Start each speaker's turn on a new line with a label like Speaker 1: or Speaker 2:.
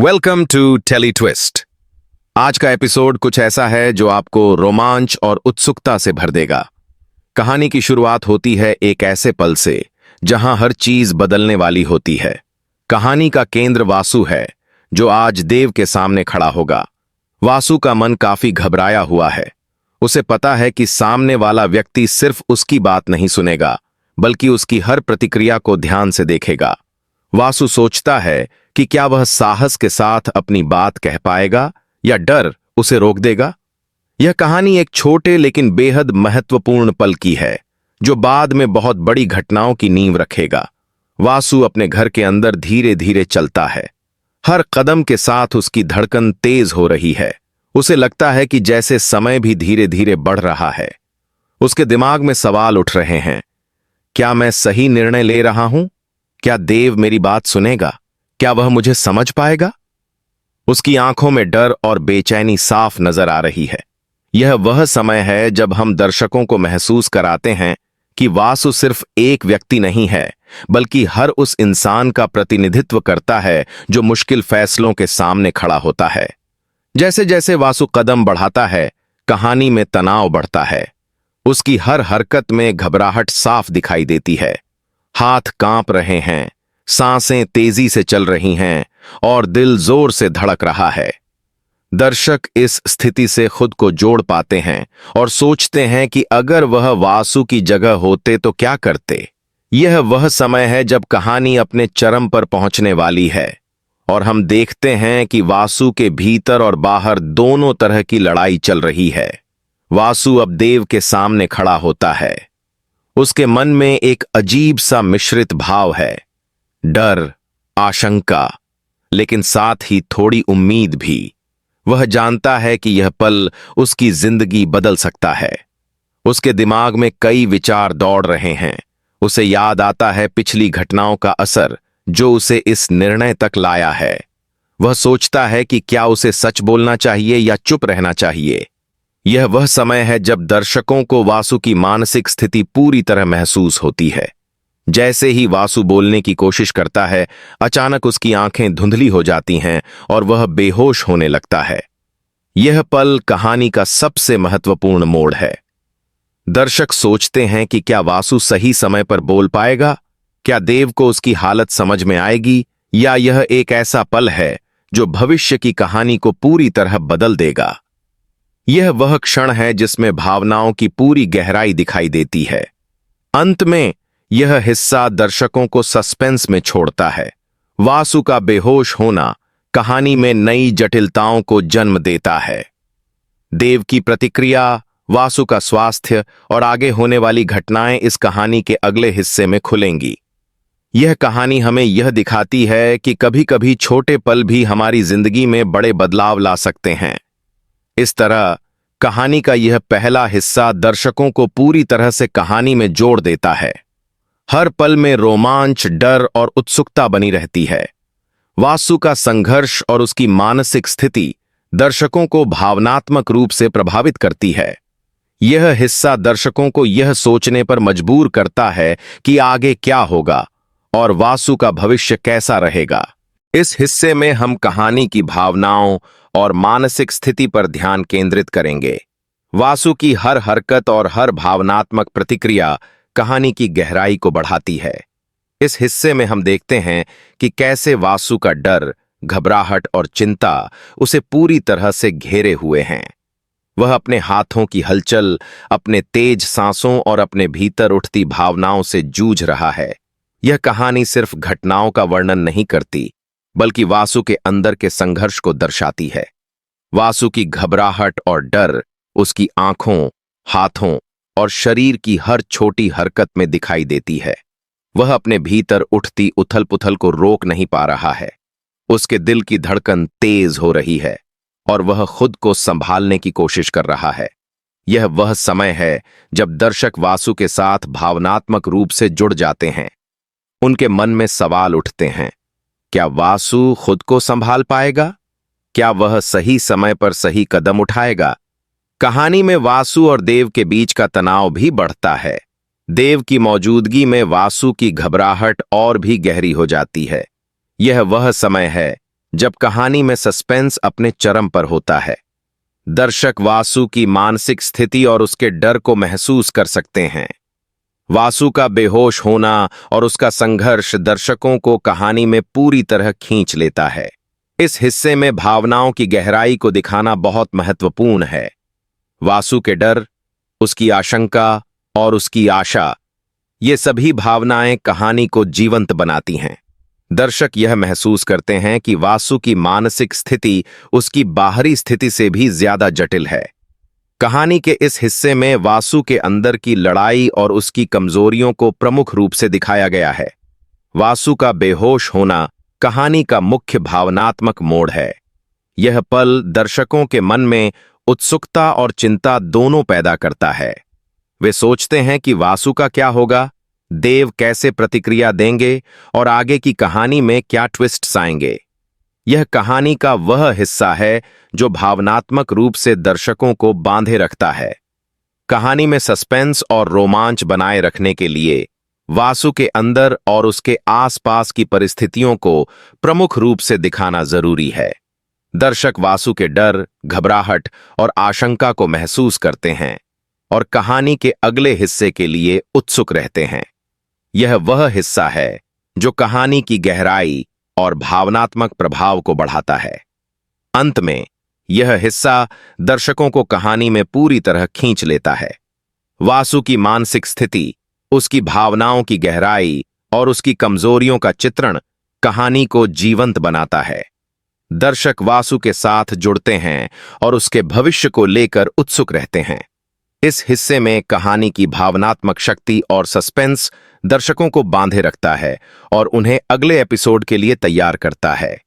Speaker 1: Welcome to tele twist. आज का episode कुछ ऐसा है जो आपको रोमांच और उत्सुकता से भर देगा। कहानी की शुरुआत होती है एक ऐसे पल से जहां हर चीज बदलने वाली होती है। कहानी का केंद्र वासु है, जो आज देव के सामने खड़ा होगा। वासु का मन काफी घबराया हुआ है। उसे पता है कि सामने वाला व्यक्ति सिर्फ उसकी बात नहीं सुनेगा, बल्कि उसकी हर प्रतिक्रिया को ध्यान से देखेगा। वासु सोचता है कि क्या वह साहस के साथ अपनी बात कह पाएगा या डर उसे रोक देगा। यह कहानी एक छोटे लेकिन बेहद महत्वपूर्ण पल की है, जो बाद में बहुत बड़ी घटनाओं की नींव रखेगा। वासु अपने घर के अंदर धीरे धीरे चलता है। हर कदम के साथ उसकी धड़कन तेज हो रही है। उसे लगता है कि जैसे समय भी धीरे धीरे बढ़ रहा है। उसके दिमाग में सवाल उठ रहे हैं। क्या मैं सही निर्णय ले रहा हूं? क्या देव मेरी बात सुनेगा? क्या वह मुझे समझ पाएगा? उसकी आंखों में डर और बेचैनी साफ नजर आ रही है। यह वह समय है जब हम दर्शकों को महसूस कराते हैं कि वासु सिर्फ एक व्यक्ति नहीं है, बल्कि हर उस इंसान का प्रतिनिधित्व करता है जो मुश्किल फैसलों के सामने खड़ा होता है। जैसे जैसे वासु कदम बढ़ाता है, कहानी में तनाव बढ़ता है। उसकी हर हरकत में घबराहट साफ दिखाई देती है। हाथ कांप रहे हैं, सांसें तेजी से चल रही हैं और दिल जोर से धड़क रहा है। दर्शक इस स्थिति से खुद को जोड़ पाते हैं और सोचते हैं कि अगर वह वासु की जगह होते तो क्या करते। यह वह समय है जब कहानी अपने चरम पर पहुंचने वाली है और हम देखते हैं कि वासु के भीतर और बाहर दोनों तरह की लड़ाई चल रही है। वासु अब देव के सामने खड़ा होता है। उसके मन में एक अजीब सा मिश्रित भाव है, डर, आशंका, लेकिन साथ ही थोड़ी उम्मीद भी। वह जानता है कि यह पल उसकी जिंदगी बदल सकता है। उसके दिमाग में कई विचार दौड़ रहे हैं। उसे याद आता है पिछली घटनाओं का असर जो उसे इस निर्णय तक लाया है। वह सोचता है कि क्या उसे सच बोलना चाहिए या चुप रहना चाहिए। यह वह समय है जब दर्शकों को वासु की मानसिक स्थिति पूरी तरह महसूस होती है। जैसे ही वासु बोलने की कोशिश करता है, अचानक उसकी आंखें धुंधली हो जाती हैं और वह बेहोश होने लगता है। यह पल कहानी का सबसे महत्वपूर्ण मोड़ है। दर्शक सोचते हैं कि क्या वासु सही समय पर बोल पाएगा? क्या देव को उसकी हालत समझ में आएगी? या यह एक ऐसा पल है जो भविष्य की कहानी को पूरी तरह बदल देगा? यह वह क्षण है जिसमें भावनाओं की पूरी गहराई दिखाई देती है। अंत में यह हिस्सा दर्शकों को सस्पेंस में छोड़ता है। वासु का बेहोश होना कहानी में नई जटिलताओं को जन्म देता है। देव की प्रतिक्रिया, वासु का स्वास्थ्य और आगे होने वाली घटनाएं इस कहानी के अगले हिस्से में खुलेंगी। यह कहानी हमें यह दिखाती है कि कभी कभी छोटे पल भी हमारी जिंदगी में बड़े बदलाव ला सकते हैं। इस तरह कहानी का यह पहला हिस्सा दर्शकों को पूरी तरह से कहानी में जोड़ देता है। हर पल में रोमांच, डर और उत्सुकता बनी रहती है। वासु का संघर्ष और उसकी मानसिक स्थिति दर्शकों को भावनात्मक रूप से प्रभावित करती है। यह हिस्सा दर्शकों को यह सोचने पर मजबूर करता है कि आगे क्या होगा और वासु का भविष्य कैसा रहेगा। इस हिस्से में हम कहानी की भावनाओं और मानसिक स्थिति पर ध्यान केंद्रित करेंगे। वासु की हर हरकत और हर भावनात्मक प्रतिक्रिया कहानी की गहराई को बढ़ाती है। इस हिस्से में हम देखते हैं कि कैसे वासु का डर, घबराहट और चिंता उसे पूरी तरह से घेरे हुए हैं। वह अपने हाथों की हलचल, अपने तेज सांसों और अपने भीतर उठती भावनाओं से जूझ रहा है। यह कहानी सिर्फ घटनाओं का वर्णन नहीं करती, बल्कि वासु के अंदर के संघर्ष को दर्शाती है। वासु की घबराहट और डर उसकी आंखों, हाथों और शरीर की हर छोटी हरकत में दिखाई देती है। वह अपने भीतर उठती उथल पुथल को रोक नहीं पा रहा है। उसके दिल की धड़कन तेज हो रही है और वह खुद को संभालने की कोशिश कर रहा है। यह वह समय है जब दर्शक वासु के साथ भावनात्मक रूप से जुड़ जाते हैं। उनके मन में सवाल उठते हैं, क्या वासु खुद को संभाल पाएगा? क्या वह सही समय पर सही कदम उठाएगा? कहानी में वासु और देव के बीच का तनाव भी बढ़ता है। देव की मौजूदगी में वासु की घबराहट और भी गहरी हो जाती है। यह वह समय है जब कहानी में सस्पेंस अपने चरम पर होता है। दर्शक वासु की मानसिक स्थिति और उसके डर को महसूस कर सकते हैं। वासु का बेहोश होना और उसका संघर्ष दर्शकों को कहानी में पूरी तरह खींच लेता है। इस हिस्से में भावनाओं की गहराई को दिखाना बहुत महत्वपूर्ण है। वासु के डर, उसकी आशंका और उसकी आशा, ये सभी भावनाएं कहानी को जीवंत बनाती हैं। दर्शक यह महसूस करते हैं कि वासु की मानसिक स्थिति उसकी बाहरी स्थिति से भी ज्यादा जटिल है। कहानी के इस हिस्से में वासु के अंदर की लड़ाई और उसकी कमजोरियों को प्रमुख रूप से दिखाया गया है। वासु का बेहोश होना कहानी का मुख्य भावनात्मक मोड़ है। यह पल दर्शकों के मन में उत्सुकता और चिंता दोनों पैदा करता है। वे सोचते हैं कि वासु का क्या होगा, देव कैसे प्रतिक्रिया देंगे और आगे की कहानी में क्या ट्विस्ट्स आएंगे। यह कहानी का वह हिस्सा है जो भावनात्मक रूप से दर्शकों को बांधे रखता है। कहानी में सस्पेंस और रोमांच बनाए रखने के लिए वासु के अंदर और उसके आसपास की परिस्थितियों को प्रमुख रूप से दिखाना जरूरी है। दर्शक वासु के डर, घबराहट और आशंका को महसूस करते हैं और कहानी के अगले हिस्से के लिए उत्सुक रहते हैं। यह वह हिस्सा है जो कहानी की गहराई और भावनात्मक प्रभाव को बढ़ाता है। अंत में यह हिस्सा दर्शकों को कहानी में पूरी तरह खींच लेता है। वासु की मानसिक स्थिति, उसकी भावनाओं की गहराई और उसकी कमजोरियों का चित्रण कहानी को जीवंत बनाता है। दर्शक वासु के साथ जुड़ते हैं और उसके भविष्य को लेकर उत्सुक रहते हैं। इस हिस्से में कहानी की भावनात्मक शक्ति और सस्पेंस दर्शकों को बांधे रखता है और उन्हें अगले एपिसोड के लिए तैयार करता है।